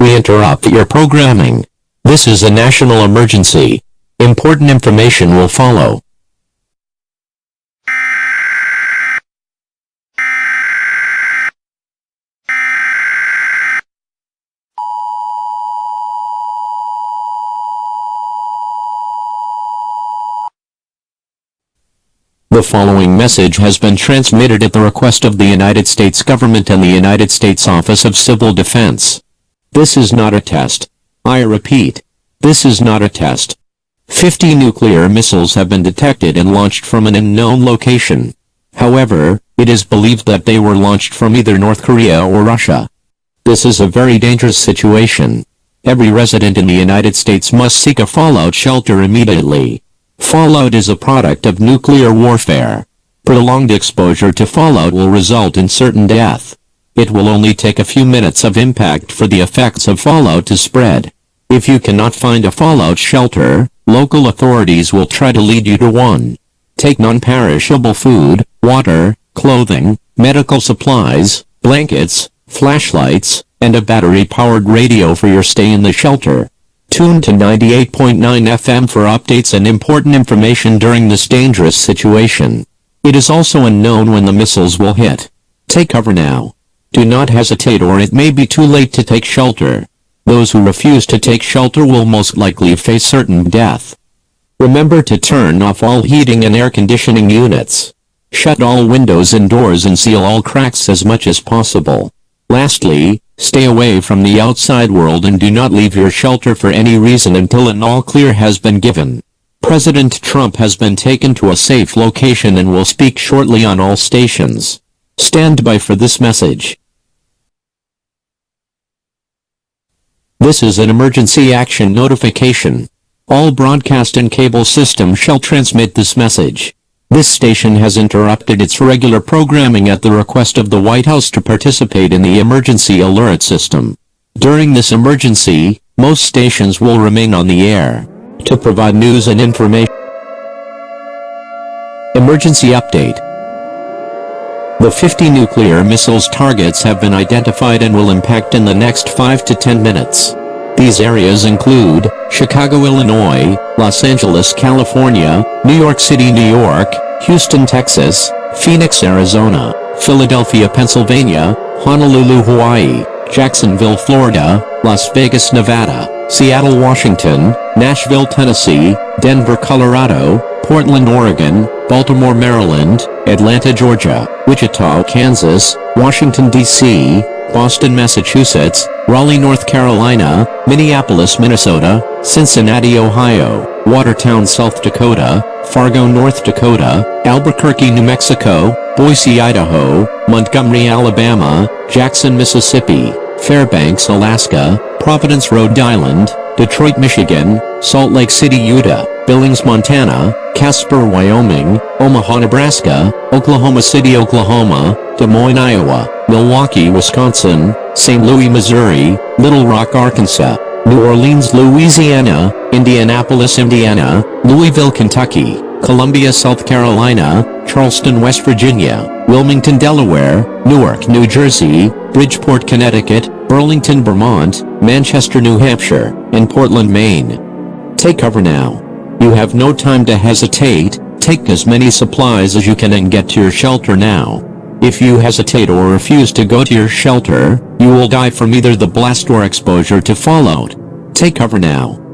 We interrupt your programming. This is a national emergency. Important information will follow. The following message has been transmitted at the request of the United States government and the United States Office of Civil Defense. This is not a test. I repeat, this is not a test. 50 nuclear missiles have been detected and launched from an unknown location. However, it is believed that they were launched from either North Korea or Russia. This is a very dangerous situation. Every resident in the United States must seek a fallout shelter immediately. Fallout is a product of nuclear warfare. Prolonged exposure to fallout will result in certain death. It will only take a few minutes of impact for the effects of fallout to spread. If you cannot find a fallout shelter, local authorities will try to lead you to one. Take non-perishable food, water, clothing, medical supplies, blankets, flashlights, and a battery-powered radio for your stay in the shelter. Tune to 98.9 FM for updates and important information during this dangerous situation. It is also unknown when the missiles will hit. Take cover now. Do not hesitate, or it may be too late to take shelter. Those who refuse to take shelter will most likely face certain death. Remember to turn off all heating and air conditioning units. Shut all windows and doors and seal all cracks as much as possible. Lastly, stay away from the outside world and do not leave your shelter for any reason until an all clear has been given. President Trump has been taken to a safe location and will speak shortly on all stations. Stand by for this message. This is an emergency action notification. All broadcast and cable systems shall transmit this message. This station has interrupted its regular programming at the request of the White House to participate in the emergency alert system. During this emergency, most stations will remain on the air to provide news and information. Emergency update. The 50 nuclear missiles targets have been identified and will impact in the next 5 to 10 minutes. These areas include Chicago, Illinois, Los Angeles, California, New York City, New York, Houston, Texas, Phoenix, Arizona, Philadelphia, Pennsylvania, Honolulu, Hawaii, Jacksonville, Florida, Las Vegas, Nevada, Seattle, Washington, Nashville, Tennessee, Denver, Colorado, Portland, Oregon, Baltimore, Maryland, Atlanta, Georgia, Wichita, Kansas, Washington, D.C., Boston, Massachusetts, Raleigh, North Carolina, Minneapolis, Minnesota, Cincinnati, Ohio, Watertown, South Dakota, Fargo, North Dakota, Albuquerque, New Mexico, Boise, Idaho, Montgomery, Alabama, Jackson, Mississippi, Fairbanks, Alaska, Providence, Rhode Island, Detroit, Michigan, Salt Lake City, Utah, Billings, Montana, Casper, Wyoming, Omaha, Nebraska, Oklahoma City, Oklahoma, Des Moines, Iowa, Milwaukee, Wisconsin, St. Louis, Missouri, Little Rock, Arkansas, New Orleans, Louisiana, Indianapolis, Indiana, Louisville, Kentucky, Columbia, South Carolina, Charleston, West Virginia, Wilmington, Delaware, Newark, New Jersey, Bridgeport, Connecticut, Burlington, Vermont, Manchester, New Hampshire, and Portland, Maine. Take cover now. You have no time to hesitate. Take as many supplies as you can and get to your shelter now. If you hesitate or refuse to go to your shelter, you will die from either the blast or exposure to fallout. Take cover now.